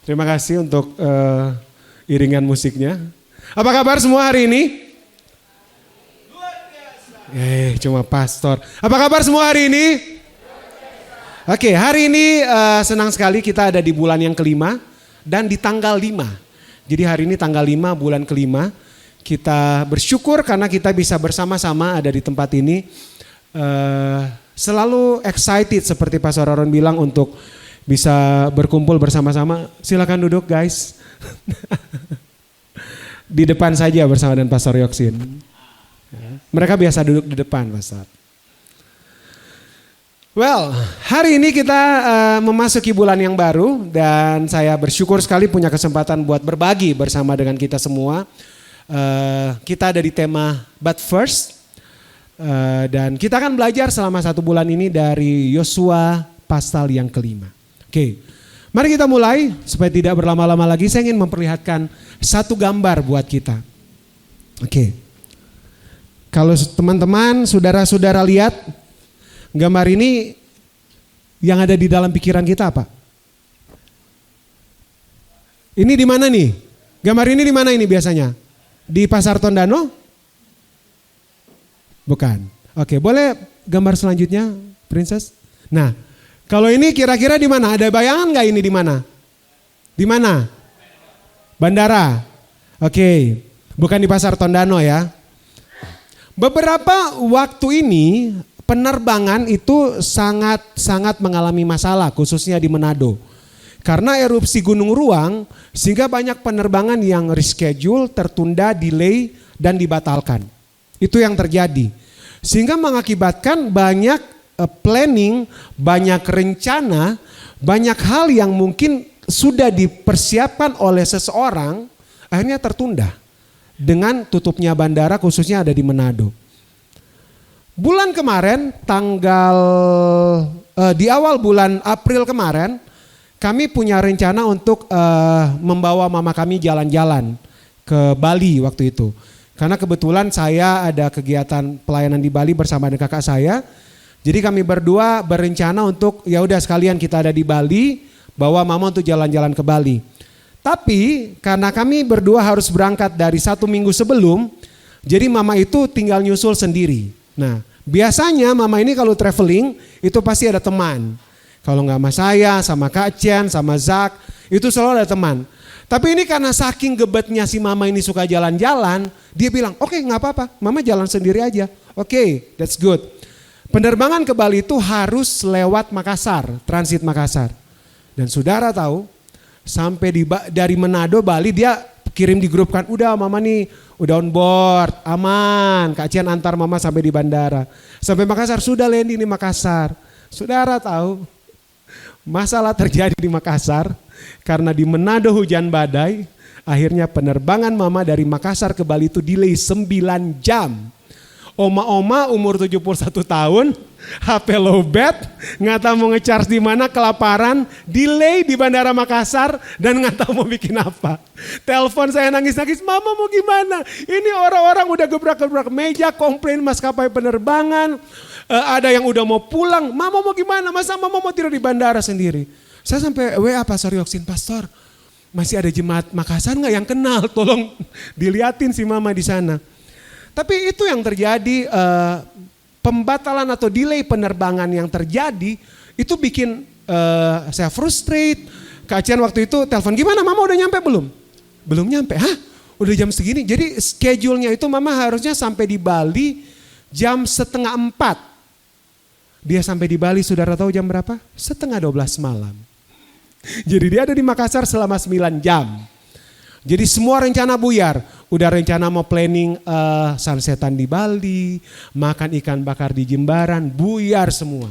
Terima kasih untuk iringan musiknya. Apa kabar semua hari ini? Luar biasa. Cuma pastor. Apa kabar semua hari ini? Oke, hari ini senang sekali kita ada di bulan yang kelima dan di tanggal 5. Jadi hari ini tanggal 5 bulan kelima. Kita bersyukur karena kita bisa bersama-sama ada di tempat ini. Selalu excited seperti Pastor Aaron bilang untuk bisa berkumpul bersama-sama. Silakan duduk guys. Di depan saja bersama dengan Pastor Yoksin. Mereka biasa duduk di depan, Pastor. Well, hari ini kita memasuki bulan yang baru dan saya bersyukur sekali punya kesempatan buat berbagi bersama dengan kita semua. Kita ada di tema But First dan kita akan belajar selama 1 bulan ini dari Yosua pasal yang kelima. Oke, mari kita mulai supaya tidak berlama-lama lagi. Saya ingin memperlihatkan satu gambar buat kita. Oke, kalau teman-teman, saudara-saudara lihat gambar ini, yang ada di dalam pikiran kita apa? Ini di mana nih? Gambar ini di mana ini biasanya? Di Pasar Tondano? Bukan. Oke, boleh gambar selanjutnya, Princess? Nah, kalau ini kira-kira di mana? Ada bayangan nggak ini di mana? Di mana? Bandara. Oke, bukan di Pasar Tondano ya. Beberapa waktu ini penerbangan itu sangat mengalami masalah, khususnya di Manado. Karena erupsi Gunung Ruang, sehingga banyak penerbangan yang reschedule, tertunda, delay, dan dibatalkan. Itu yang terjadi. Sehingga mengakibatkan banyak planning, banyak rencana, banyak hal yang mungkin sudah dipersiapkan oleh seseorang, akhirnya tertunda. Dengan tutupnya bandara khususnya ada di Manado. Bulan kemarin, di awal bulan April kemarin, kami punya rencana untuk membawa mama kami jalan-jalan ke Bali waktu itu. Karena kebetulan saya ada kegiatan pelayanan di Bali bersama dengan kakak saya. Jadi kami berdua berencana untuk ya udah sekalian kita ada di Bali, bawa mama untuk jalan-jalan ke Bali. Tapi karena kami berdua harus berangkat dari 1 minggu sebelum, jadi mama itu tinggal nyusul sendiri. Nah, biasanya mama ini kalau traveling itu pasti ada teman. Kalau nggak sama saya, sama Kak Chen, sama Zak, itu selalu ada teman. Tapi ini karena saking gebetnya si mama ini suka jalan-jalan, dia bilang, oke, nggak apa-apa, mama jalan sendiri aja. Oke, that's good. Penerbangan ke Bali itu harus lewat Makassar, transit Makassar. Dan saudara tahu, sampai dari Manado, Bali dia kirim di grup kan, udah mama nih udah on board, aman. Kak Cian antar mama sampai di bandara. Sampai Makassar, sudah landing di Makassar. Saudara tahu, masalah terjadi di Makassar karena di Manado hujan badai. Akhirnya penerbangan mama dari Makassar ke Bali itu delay 9 jam. Oma-oma umur 71 tahun, HP lowbat, nggak tahu mau ngecharge di mana, kelaparan, delay di Bandara Makassar dan nggak tahu mau bikin apa. Telepon saya nangis-nangis, mama mau gimana? Ini orang-orang udah gebrak-gebrak meja, komplain maskapai penerbangan, ada yang udah mau pulang, mama mau gimana? Masa mama mau tidur di bandara sendiri? Saya sampai WA Pastor Yoksin, Pastor, masih ada jemaat Makassar nggak yang kenal? Tolong diliatin si mama di sana. Tapi itu yang terjadi, pembatalan atau delay penerbangan yang terjadi itu bikin saya frustrate. Kak Cian waktu itu telepon, gimana mama udah nyampe belum? Belum nyampe, hah? Udah jam segini? Jadi schedule-nya itu mama harusnya sampai di Bali jam 3:30. Dia sampai di Bali, saudara tahu jam berapa? 11:30 malam. Jadi dia ada di Makassar selama 9 jam. Jadi semua rencana buyar. Udah rencana mau planning sunsetan di Bali, makan ikan bakar di Jimbaran, buyar semua.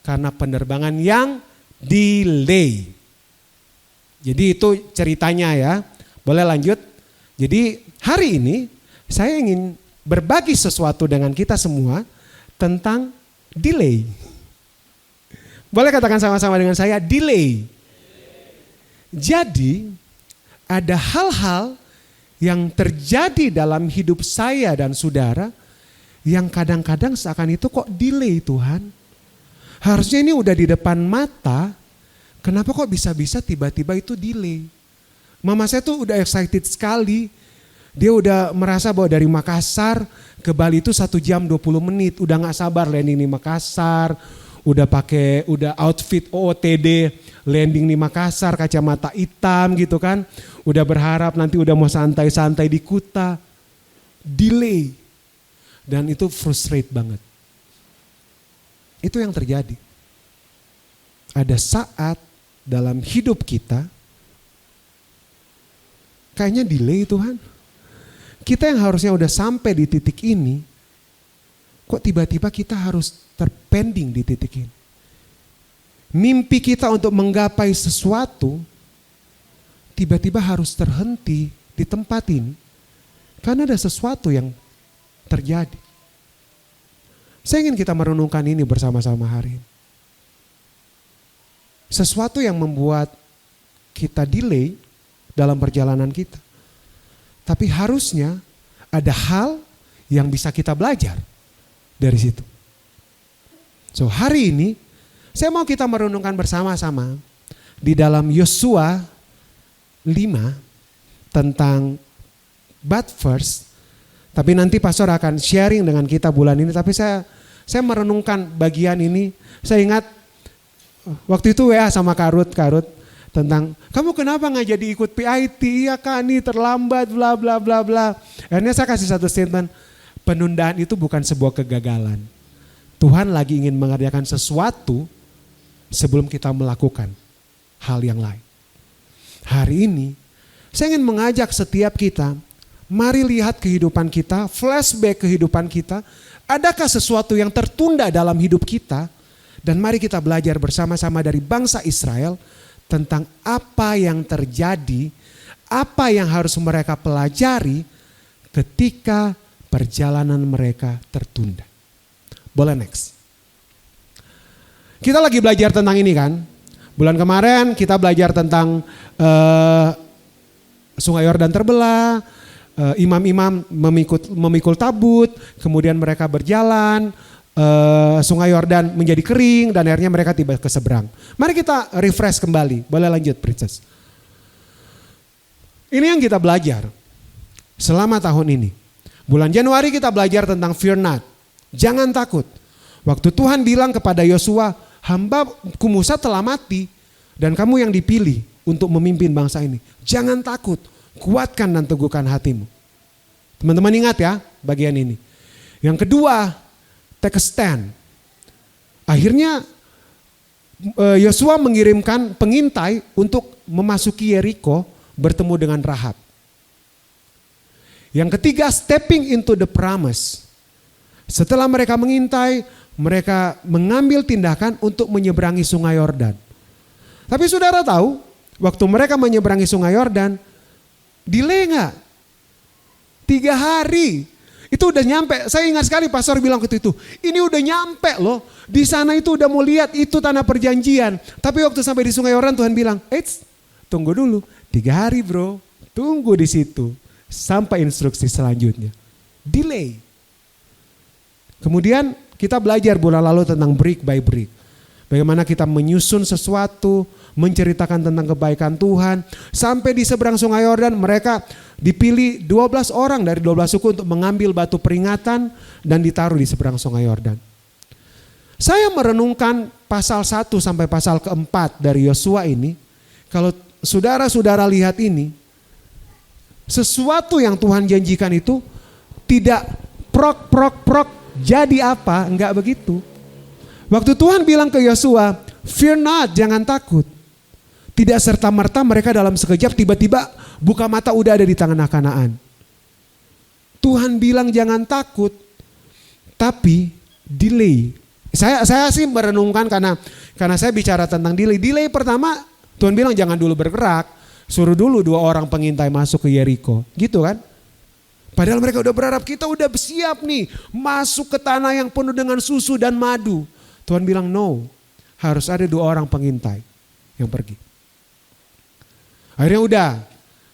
Karena penerbangan yang delay. Jadi itu ceritanya ya. Boleh lanjut? Jadi hari ini saya ingin berbagi sesuatu dengan kita semua tentang delay. Boleh katakan sama-sama dengan saya, delay. Jadi ada hal-hal yang terjadi dalam hidup saya dan saudara yang kadang-kadang seakan itu kok delay Tuhan. Harusnya ini udah di depan mata, kenapa kok bisa-bisa tiba-tiba itu delay. Mama saya tuh udah excited sekali. Dia udah merasa bahwa dari Makassar ke Bali itu 1 jam 20 menit. Udah gak sabar landing di Makassar. Udah outfit OOTD landing di Makassar, kacamata hitam gitu kan. Udah berharap nanti udah mau santai-santai di Kuta. Delay. Dan itu frustrate banget. Itu yang terjadi. Ada saat dalam hidup kita, kayaknya delay Tuhan. Kita yang harusnya udah sampai di titik ini, kok tiba-tiba kita harus terpending di titik ini. Mimpi kita untuk menggapai sesuatu, tiba-tiba harus terhenti di tempat ini. Karena ada sesuatu yang terjadi. Saya ingin kita merenungkan ini bersama-sama hari ini. Sesuatu yang membuat kita delay dalam perjalanan kita. Tapi harusnya ada hal yang bisa kita belajar dari situ. So hari ini saya mau kita merenungkan bersama-sama di dalam Yosua 5 tentang but first. Tapi nanti pastor akan sharing dengan kita bulan ini. Tapi saya merenungkan bagian ini. Saya ingat waktu itu WA sama Karut tentang kamu kenapa nggak jadi ikut PIT? Iya Kak, nih terlambat bla bla bla bla. Akhirnya saya kasih satu statement, penundaan itu bukan sebuah kegagalan. Tuhan lagi ingin mengerjakan sesuatu sebelum kita melakukan hal yang lain. Hari ini saya ingin mengajak setiap kita, mari lihat kehidupan kita, flashback kehidupan kita. Adakah sesuatu yang tertunda dalam hidup kita? Dan mari kita belajar bersama-sama dari bangsa Israel tentang apa yang terjadi, apa yang harus mereka pelajari ketika perjalanan mereka tertunda. Boleh next. Kita lagi belajar tentang ini kan. Bulan kemarin kita belajar tentang Sungai Yordan terbelah, imam-imam memikul tabut, kemudian mereka berjalan, Sungai Yordan menjadi kering dan akhirnya mereka tiba ke seberang. Mari kita refresh kembali. Boleh lanjut Princess. Ini yang kita belajar selama tahun ini. Bulan Januari kita belajar tentang fear not. Jangan takut. Waktu Tuhan bilang kepada Yosua, hamba-Ku Musa telah mati dan kamu yang dipilih untuk memimpin bangsa ini. Jangan takut, kuatkan dan teguhkan hatimu. Teman-teman ingat ya bagian ini. Yang kedua, take a stand. Akhirnya Yosua mengirimkan pengintai untuk memasuki Yeriko bertemu dengan Rahab. Yang ketiga, stepping into the promise. Setelah mereka mengintai, mereka mengambil tindakan untuk menyeberangi Sungai Yordan. Tapi saudara tahu, waktu mereka menyeberangi Sungai Yordan, delay nggak? 3 hari. Itu udah nyampe. Saya ingat sekali pastor bilang waktu itu, ini udah nyampe loh. Di sana itu udah mau lihat itu tanah perjanjian. Tapi waktu sampai di Sungai Yordan Tuhan bilang, tunggu dulu. 3 hari bro, tunggu di situ. Sampai instruksi selanjutnya. Delay. Kemudian kita belajar bulan lalu tentang brick by brick. Bagaimana kita menyusun sesuatu, menceritakan tentang kebaikan Tuhan. Sampai di seberang Sungai Yordan mereka dipilih 12 orang dari 12 suku untuk mengambil batu peringatan dan ditaruh di seberang Sungai Yordan. Saya merenungkan pasal 1 sampai pasal keempat dari Yosua ini. Kalau saudara-saudara lihat ini, sesuatu yang Tuhan janjikan itu tidak prok jadi apa, enggak begitu. Waktu Tuhan bilang ke Yosua, fear not, jangan takut. Tidak serta-merta mereka dalam sekejap tiba-tiba buka mata udah ada di tanah Kanaan. Tuhan bilang jangan takut, tapi delay. Saya sih merenungkan karena saya bicara tentang delay. Delay pertama Tuhan bilang jangan dulu bergerak, suruh dulu 2 orang pengintai masuk ke Yeriko, gitu kan? Padahal mereka udah berharap kita udah siap nih masuk ke tanah yang penuh dengan susu dan madu. Tuhan bilang no, harus ada 2 orang pengintai yang pergi. Akhirnya udah,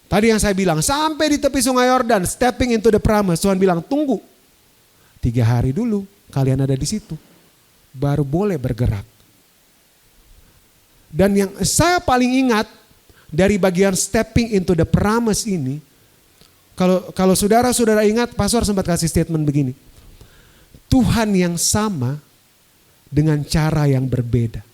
tadi yang saya bilang sampai di tepi Sungai Yordan, stepping into the promise. Tuhan bilang tunggu 3 hari dulu kalian ada di situ, baru boleh bergerak. Dan yang saya paling ingat dari bagian stepping into the promise ini, kalau saudara-saudara ingat, pastor sempat kasih statement begini. Tuhan yang sama dengan cara yang berbeda.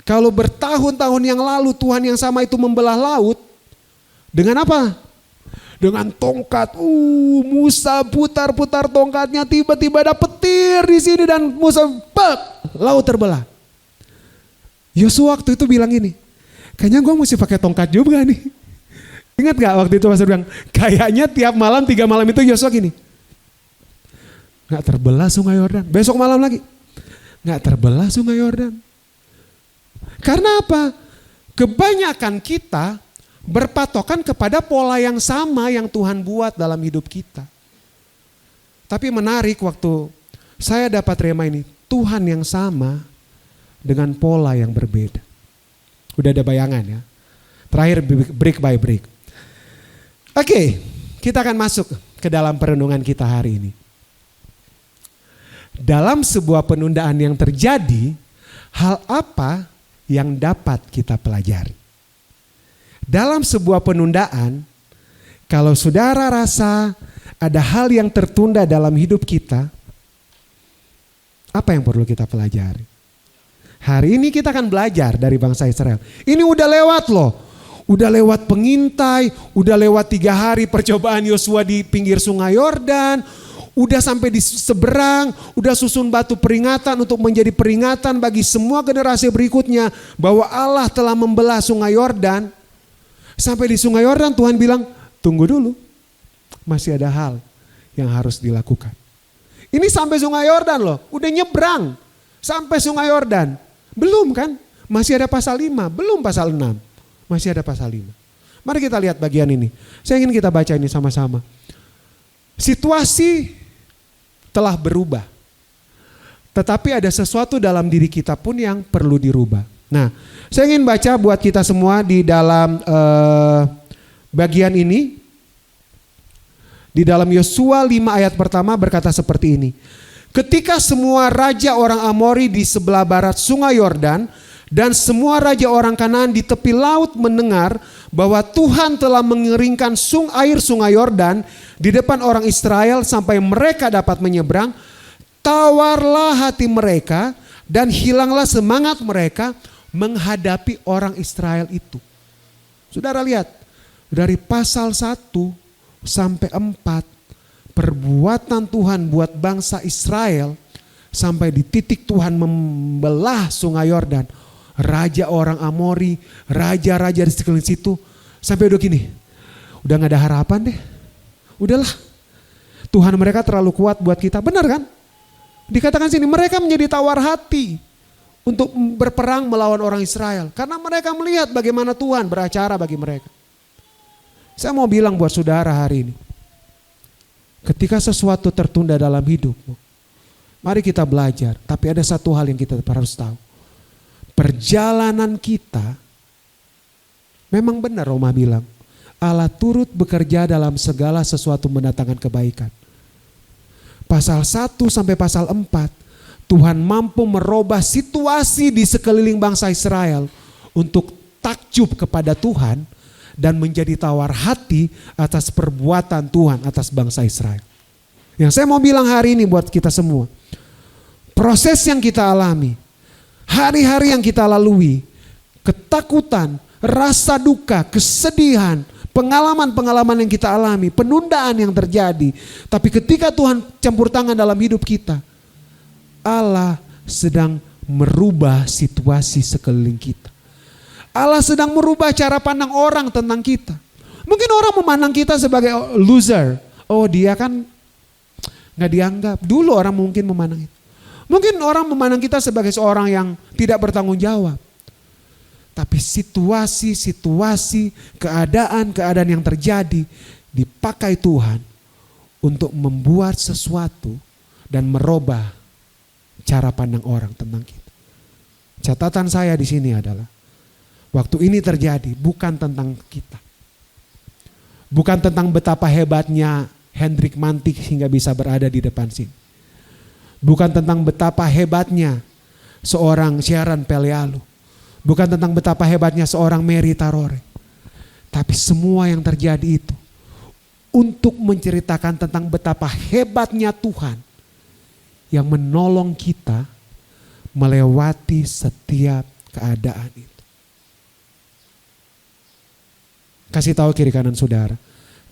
Kalau bertahun-tahun yang lalu Tuhan yang sama itu membelah laut, dengan apa? Dengan tongkat. Musa putar-putar tongkatnya, tiba-tiba ada petir di sini dan Musa laut terbelah. Yosua waktu itu bilang gini, kayaknya gue mesti pakai tongkat juga nih. Ingat gak waktu itu pastor bilang, kayaknya tiap malam 3 malam itu Yosua gini. Gak terbelah sungai Yordan. Besok malam lagi. Gak terbelah sungai Yordan. Karena apa? Kebanyakan kita berpatokan kepada pola yang sama yang Tuhan buat dalam hidup kita. Tapi menarik waktu saya dapat rema ini. Tuhan yang sama dengan pola yang berbeda. Udah ada bayangan ya. Terakhir break by break. Oke, kita akan masuk ke dalam perenungan kita hari ini. Dalam sebuah penundaan yang terjadi, hal apa yang dapat kita pelajari? Dalam sebuah penundaan, kalau saudara rasa ada hal yang tertunda dalam hidup kita, apa yang perlu kita pelajari? Hari ini kita akan belajar dari bangsa Israel. Ini udah lewat loh. Udah lewat pengintai, udah lewat 3 hari percobaan Yosua di pinggir sungai Yordan, udah sampai di seberang, udah susun batu peringatan untuk menjadi peringatan bagi semua generasi berikutnya bahwa Allah telah membelah sungai Yordan. Sampai di sungai Yordan Tuhan bilang, tunggu dulu, masih ada hal yang harus dilakukan. Ini sampai sungai Yordan loh, udah nyebrang sampai sungai Yordan. Belum kan, masih ada pasal 5, belum pasal 6. Masih ada pasal 5. Mari kita lihat bagian ini. Saya ingin kita baca ini sama-sama. Situasi telah berubah. Tetapi ada sesuatu dalam diri kita pun yang perlu dirubah. Nah, saya ingin baca buat kita semua di dalam bagian ini. Di dalam Yosua 5 ayat pertama berkata seperti ini. Ketika semua raja orang Amori di sebelah barat sungai Yordan dan semua raja orang Kanaan di tepi laut mendengar bahwa Tuhan telah mengeringkan air sungai Yordan di depan orang Israel sampai mereka dapat menyeberang, tawarlah hati mereka dan hilanglah semangat mereka menghadapi orang Israel itu. Saudara lihat, dari pasal 1 sampai 4, perbuatan Tuhan buat bangsa Israel sampai di titik Tuhan membelah sungai Yordan. Raja orang Amori, raja-raja di sekeliling situ, sampai udah gini, udah gak ada harapan deh. Udahlah, Tuhan mereka terlalu kuat buat kita, benar kan? Dikatakan sini, mereka menjadi tawar hati untuk berperang melawan orang Israel. Karena mereka melihat bagaimana Tuhan beracara bagi mereka. Saya mau bilang buat saudara hari ini, ketika sesuatu tertunda dalam hidupmu, mari kita belajar, tapi ada satu hal yang kita harus tahu. Perjalanan kita, memang benar Roma bilang, Allah turut bekerja dalam segala sesuatu mendatangkan kebaikan. Pasal 1 sampai pasal 4, Tuhan mampu merubah situasi di sekeliling bangsa Israel untuk takjub kepada Tuhan dan menjadi tawar hati atas perbuatan Tuhan atas bangsa Israel. Yang saya mau bilang hari ini buat kita semua, proses yang kita alami, hari-hari yang kita lalui, ketakutan, rasa duka, kesedihan, pengalaman-pengalaman yang kita alami, penundaan yang terjadi. Tapi ketika Tuhan campur tangan dalam hidup kita, Allah sedang merubah situasi sekeliling kita. Allah sedang merubah cara pandang orang tentang kita. Mungkin orang memandang kita sebagai loser. Oh, dia kan gak dianggap. Dulu orang mungkin memandang itu. Mungkin orang memandang kita sebagai seorang yang tidak bertanggung jawab. Tapi situasi-situasi, keadaan-keadaan yang terjadi dipakai Tuhan untuk membuat sesuatu dan merubah cara pandang orang tentang kita. Catatan saya di sini adalah waktu ini terjadi bukan tentang kita. Bukan tentang betapa hebatnya Hendrik Mantik hingga bisa berada di depan sini. Bukan tentang betapa hebatnya seorang Sharon Pelealu. Bukan tentang betapa hebatnya seorang Mary Tarore. Tapi semua yang terjadi itu untuk menceritakan tentang betapa hebatnya Tuhan yang menolong kita melewati setiap keadaan itu. Kasih tahu kiri kanan saudara,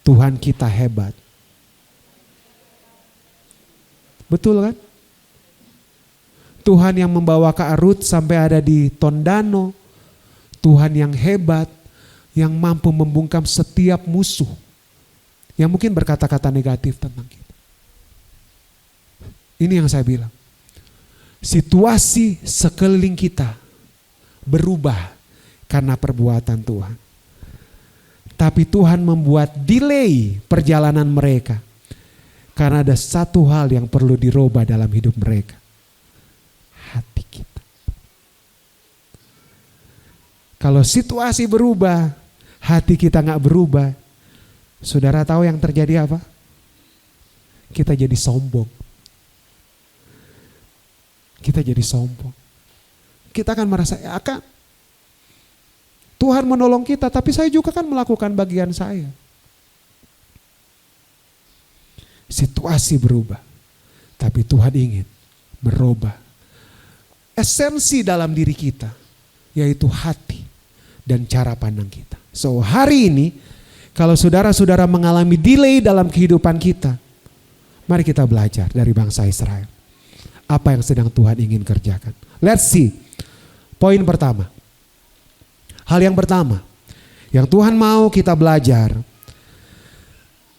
Tuhan kita hebat. Betul kan? Tuhan yang membawa Kak Ruth sampai ada di Tondano. Tuhan yang hebat, yang mampu membungkam setiap musuh yang mungkin berkata-kata negatif tentang kita. Ini yang saya bilang. Situasi sekeliling kita berubah karena perbuatan Tuhan. Tapi Tuhan membuat delay perjalanan mereka. Karena ada satu hal yang perlu dirubah dalam hidup mereka. Hati kita. Kalau situasi berubah, hati kita gak berubah. Saudara tahu yang terjadi apa? Kita jadi sombong. Kita jadi sombong. Kita akan merasa, ya kan Tuhan menolong kita, tapi saya juga kan melakukan bagian saya. Situasi berubah, tapi Tuhan ingin merubah esensi dalam diri kita, yaitu hati dan cara pandang kita. So hari ini, kalau saudara-saudara mengalami delay dalam kehidupan kita, mari kita belajar dari bangsa Israel. Apa yang sedang Tuhan ingin kerjakan. Let's see. Poin pertama. Hal yang pertama, yang Tuhan mau kita belajar.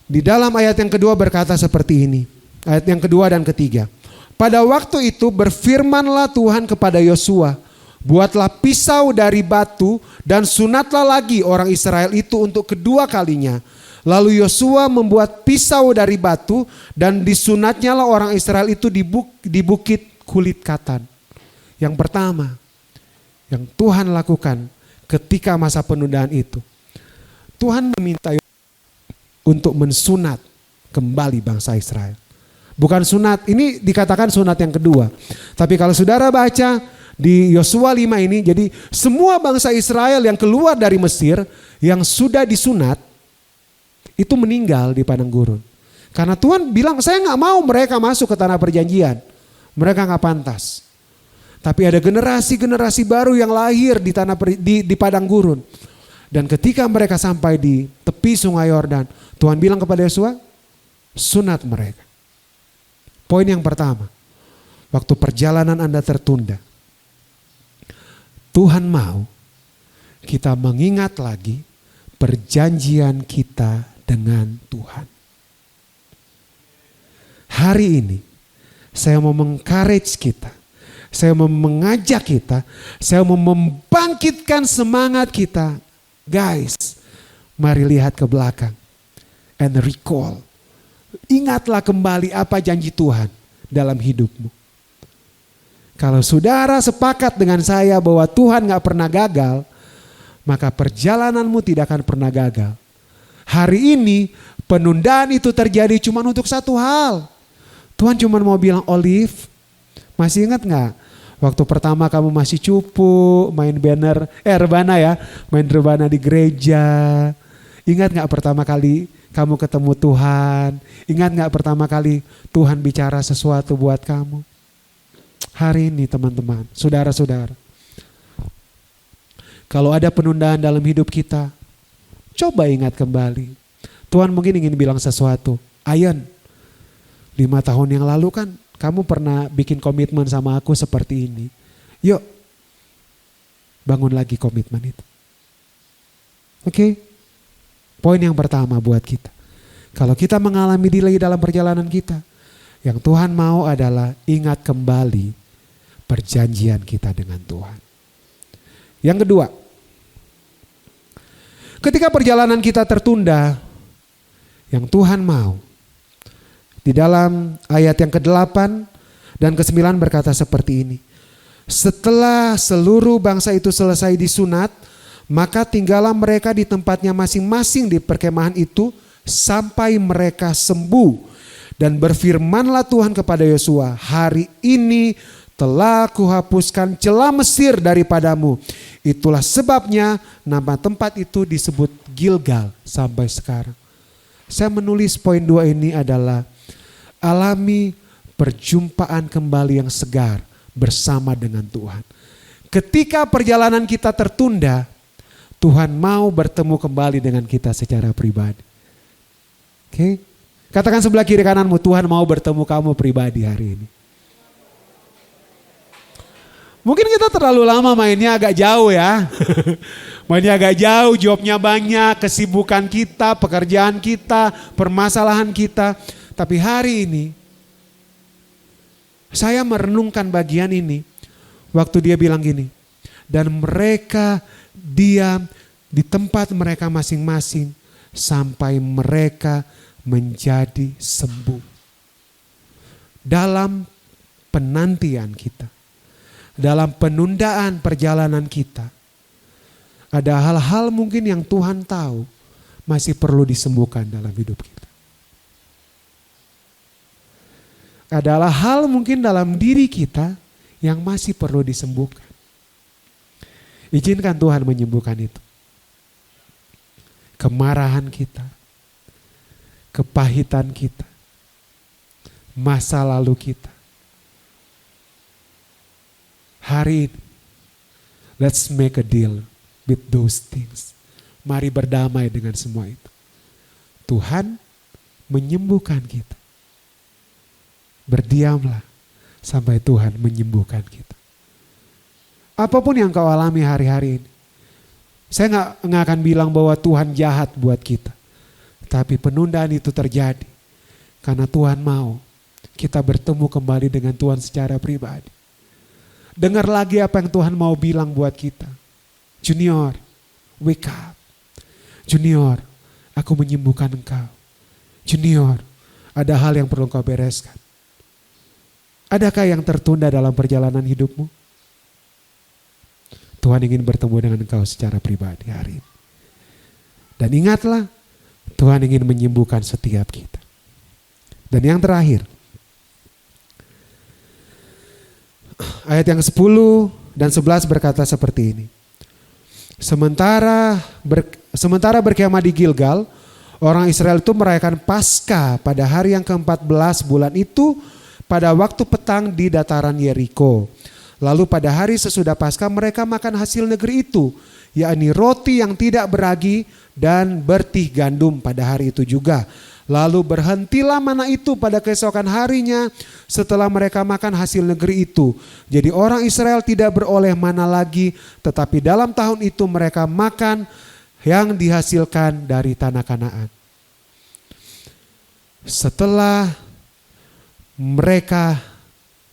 Di dalam ayat yang kedua berkata seperti ini. Ayat yang kedua dan ketiga. Pada waktu itu berfirmanlah Tuhan kepada Yosua, buatlah pisau dari batu dan sunatlah lagi orang Israel itu untuk kedua kalinya. Lalu Yosua membuat pisau dari batu dan disunatnya lah orang Israel itu di bukit kulit katan. Yang pertama yang Tuhan lakukan ketika masa penundaan itu, Tuhan meminta untuk mensunat kembali bangsa Israel. Bukan sunat, ini dikatakan sunat yang kedua. Tapi kalau saudara baca di Yosua 5 ini, jadi semua bangsa Israel yang keluar dari Mesir yang sudah disunat itu meninggal di padang gurun. Karena Tuhan bilang, saya gak mau mereka masuk ke tanah perjanjian. Mereka gak pantas. Tapi ada generasi-generasi baru yang lahir di padang gurun. Dan ketika mereka sampai di tepi sungai Yordan, Tuhan bilang kepada Yosua, sunat mereka. Poin yang pertama, waktu perjalanan Anda tertunda, Tuhan mau kita mengingat lagi perjanjian kita dengan Tuhan. Hari ini saya mau mengencourage kita, saya mau mengajak kita, saya mau membangkitkan semangat kita. Guys, mari lihat ke belakang and recall. Ingatlah kembali apa janji Tuhan dalam hidupmu. Kalau saudara sepakat dengan saya bahwa Tuhan gak pernah gagal, maka perjalananmu tidak akan pernah gagal. Hari ini penundaan itu terjadi cuma untuk satu hal. Tuhan cuma mau bilang, Olive, masih ingat gak? Waktu pertama kamu masih cupu, main rebana ya, main rebana di gereja. Ingat gak pertama kali kamu ketemu Tuhan? Ingat gak pertama kali Tuhan bicara sesuatu buat kamu? Hari ini teman-teman, saudara-saudara, kalau ada penundaan dalam hidup kita, coba ingat kembali. Tuhan mungkin ingin bilang sesuatu. Ayan, 5 tahun yang lalu kan kamu pernah bikin komitmen sama aku seperti ini. Yuk, bangun lagi komitmen itu. Oke? Poin yang pertama buat kita. Kalau kita mengalami delay dalam perjalanan kita, yang Tuhan mau adalah ingat kembali perjanjian kita dengan Tuhan. Yang kedua, ketika perjalanan kita tertunda, yang Tuhan mau, di dalam ayat yang ke-8 dan ke-9 berkata seperti ini. Setelah seluruh bangsa itu selesai disunat, maka tinggallah mereka di tempatnya masing-masing di perkemahan itu sampai mereka sembuh. Dan berfirmanlah Tuhan kepada Yosua, hari ini telah kuhapuskan celah Mesir daripadamu. Itulah sebabnya nama tempat itu disebut Gilgal sampai sekarang. Saya menulis poin 2 ini adalah alami perjumpaan kembali yang segar bersama dengan Tuhan. Ketika perjalanan kita tertunda, Tuhan mau bertemu kembali dengan kita secara pribadi. Oke? Katakan sebelah kiri kananmu, Tuhan mau bertemu kamu pribadi hari ini. Mungkin kita terlalu lama mainnya agak jauh ya. Mainnya agak jauh, jobnya banyak, kesibukan kita, pekerjaan kita, permasalahan kita. Tapi hari ini, saya merenungkan bagian ini. Waktu dia bilang gini, dan mereka diam di tempat mereka masing-masing sampai mereka menjadi sembuh. Dalam penantian kita, dalam penundaan perjalanan kita, ada hal-hal mungkin yang Tuhan tahu masih perlu disembuhkan dalam hidup kita. Adalah hal mungkin dalam diri kita yang masih perlu disembuhkan. Izinkan Tuhan menyembuhkan itu. Kemarahan kita, kepahitan kita, masa lalu kita. Hari ini, let's make a deal with those things. Mari berdamai dengan semua itu. Tuhan menyembuhkan kita. Berdiamlah sampai Tuhan menyembuhkan kita. Apapun yang kau alami hari-hari ini, saya nggak akan bilang bahwa Tuhan jahat buat kita. Tapi penundaan itu terjadi karena Tuhan mau kita bertemu kembali dengan Tuhan secara pribadi. Dengar lagi apa yang Tuhan mau bilang buat kita. Junior, wake up. Junior, aku menyembuhkan engkau. Junior, ada hal yang perlu kau bereskan. Adakah yang tertunda dalam perjalanan hidupmu? Tuhan ingin bertemu dengan engkau secara pribadi hari ini. Dan ingatlah, Tuhan ingin menyembuhkan setiap kita. Dan yang terakhir, ayat yang 10 dan 11 berkata seperti ini. Sementara berkemah di Gilgal, orang Israel itu merayakan Paskah pada hari yang ke-14 bulan itu pada waktu petang di dataran Yeriko. Lalu pada hari sesudah Paskah mereka makan hasil negeri itu, yakni roti yang tidak beragi dan bertih gandum pada hari itu juga. Lalu berhentilah mana itu pada keesokan harinya setelah mereka makan hasil negeri itu. Jadi orang Israel tidak beroleh mana lagi, tetapi dalam tahun itu mereka makan yang dihasilkan dari tanah Kanaan. Setelah mereka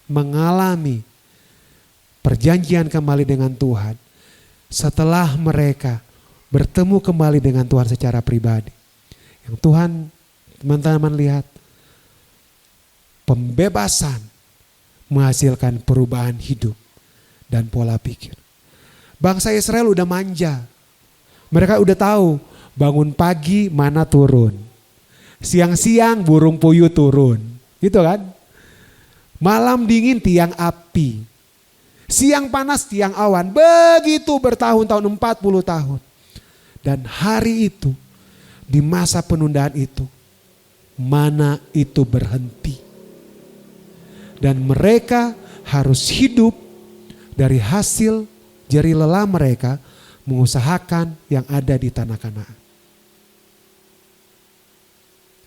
mengalami perjanjian kembali dengan Tuhan, setelah mereka bertemu kembali dengan Tuhan secara pribadi, yang Tuhan, teman-teman lihat, pembebasan menghasilkan perubahan hidup dan pola pikir. Bangsa Israel udah manja. Mereka udah tahu bangun pagi mana turun. Siang-siang burung puyuh turun. Gitu kan? Malam dingin tiang api. Siang panas tiang awan. Begitu bertahun-tahun, 40 tahun. Dan hari itu, di masa penundaan itu, mana itu berhenti. Dan mereka harus hidup dari hasil jerih lelah mereka mengusahakan yang ada di tanah Kanaan.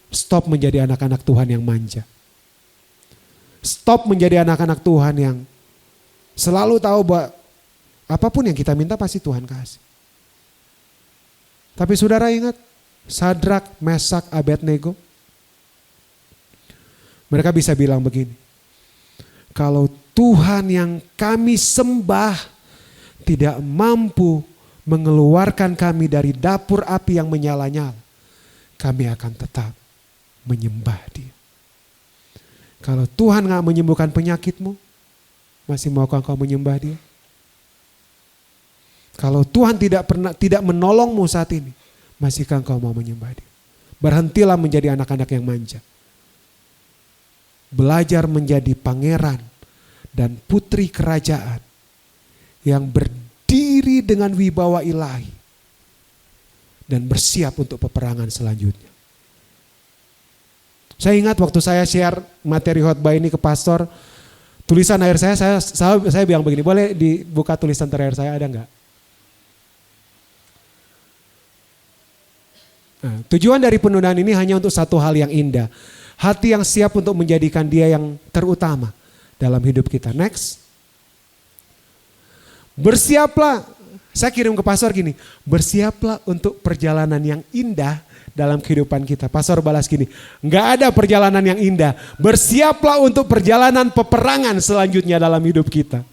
Stop menjadi anak-anak Tuhan yang manja. Stop menjadi anak-anak Tuhan yang selalu tahu bahwa apapun yang kita minta pasti Tuhan kasih. Tapi saudara ingat, Sadrak, Mesak, Abednego, mereka bisa bilang begini, kalau Tuhan yang kami sembah tidak mampu mengeluarkan kami dari dapur api yang menyala-nyala, kami akan tetap menyembah Dia. Kalau Tuhan gak menyembuhkan penyakitmu, masih maukah engkau menyembah Dia? Kalau Tuhan tidak menolongmu saat ini, masihkah engkau mau menyembah Dia? Berhentilah menjadi anak-anak yang manja. Belajar menjadi pangeran dan putri kerajaan yang berdiri dengan wibawa ilahi dan bersiap untuk peperangan selanjutnya. Saya ingat waktu saya share materi khotbah ini ke pastor, tulisan akhir saya bilang begini, boleh dibuka tulisan terakhir saya, ada enggak? Nah, tujuan dari penundaan ini hanya untuk satu hal yang indah. Hati yang siap untuk menjadikan dia yang terutama dalam hidup kita. Next. Bersiaplah, saya kirim ke pastor gini, bersiaplah untuk perjalanan yang indah dalam kehidupan kita. Pastor balas gini, enggak ada perjalanan yang indah. Bersiaplah untuk perjalanan peperangan selanjutnya dalam hidup kita.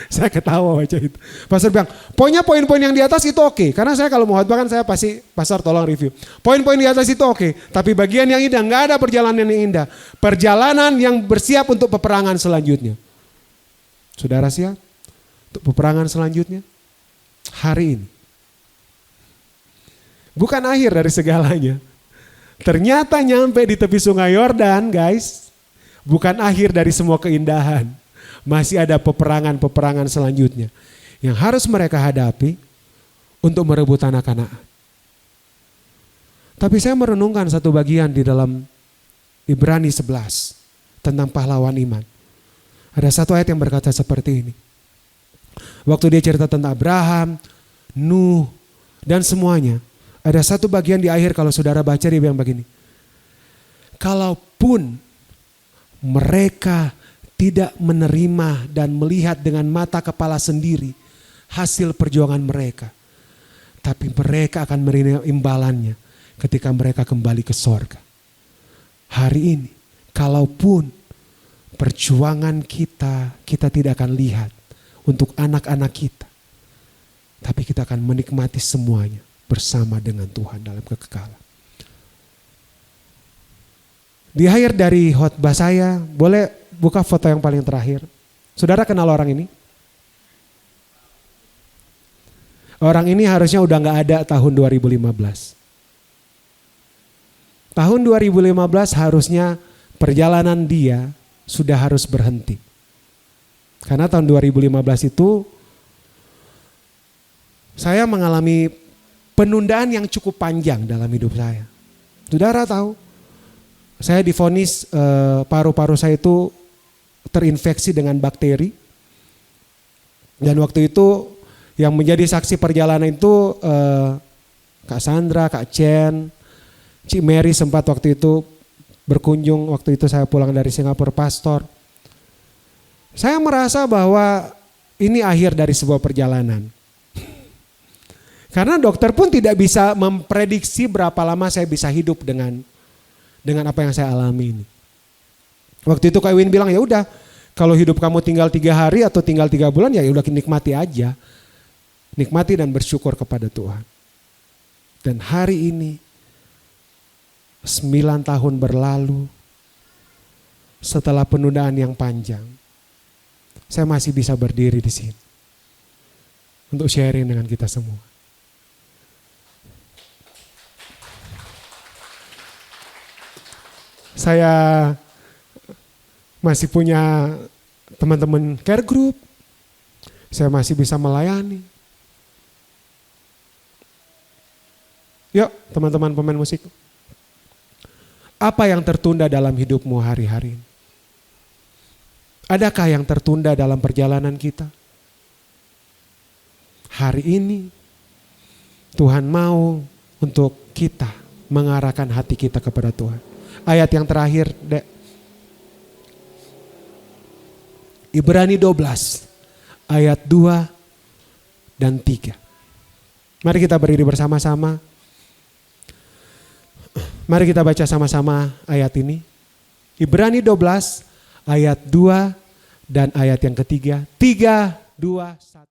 Saya ketawa baca itu. Pastor bilang, pokoknya poin-poin yang di atas itu oke. Karena saya kalau mau khotbah kan saya pasti, pastor tolong review. Poin-poin di atas itu oke. Tapi bagian yang indah, enggak ada perjalanan yang indah. Perjalanan yang bersiap untuk peperangan selanjutnya. Saudara siap untuk peperangan selanjutnya? Hari ini. Bukan akhir dari segalanya. Ternyata nyampe di tepi sungai Yordan, guys. Bukan akhir dari semua keindahan. Masih ada peperangan-peperangan selanjutnya yang harus mereka hadapi untuk merebut tanah Kanaan. Tapi saya merenungkan satu bagian di dalam Ibrani 11 tentang pahlawan iman. Ada satu ayat yang berkata seperti ini. Waktu dia cerita tentang Abraham, Nuh, dan semuanya. Ada satu bagian di akhir kalau saudara baca dia bilang begini. Kalaupun mereka tidak menerima dan melihat dengan mata kepala sendiri hasil perjuangan mereka. Tapi mereka akan menerima imbalannya ketika mereka kembali ke sorga. Hari ini, kalaupun perjuangan kita tidak akan lihat untuk anak-anak kita. Tapi kita akan menikmati semuanya bersama dengan Tuhan dalam kekekalan. Di akhir dari khotbah saya, boleh buka foto yang paling terakhir. Saudara kenal orang ini? Orang ini harusnya udah gak ada tahun 2015. Tahun 2015 harusnya perjalanan dia sudah harus berhenti. Karena tahun 2015 itu saya mengalami penundaan yang cukup panjang dalam hidup saya. Saudara tahu, saya divonis paru-paru saya itu terinfeksi dengan bakteri. Dan waktu itu yang menjadi saksi perjalanan itu Kak Sandra, Kak Chen, Cik Mary sempat waktu itu berkunjung. Waktu itu saya pulang dari Singapura, pastor. Saya merasa bahwa ini akhir dari sebuah perjalanan. Karena dokter pun tidak bisa memprediksi berapa lama saya bisa hidup dengan apa yang saya alami ini. Waktu itu Kak Win bilang, ya udah kalau hidup kamu tinggal 3 hari atau tinggal 3 bulan ya udah nikmati aja. Nikmati dan bersyukur kepada Tuhan. Dan hari ini 9 tahun berlalu setelah penundaan yang panjang. Saya masih bisa berdiri di sini untuk sharing dengan kita semua. Saya masih punya teman-teman care group. Saya masih bisa melayani. Yuk teman-teman pemain musik. Apa yang tertunda dalam hidupmu hari-hari ini? Adakah yang tertunda dalam perjalanan kita? Hari ini Tuhan mau untuk kita mengarahkan hati kita kepada Tuhan. Ayat yang terakhir, Ibrani 12 ayat 2 dan 3. Mari kita berdiri bersama-sama. Mari kita baca sama-sama ayat ini. Ibrani 12 ayat 2 dan ayat yang ketiga. 3, 2, 1.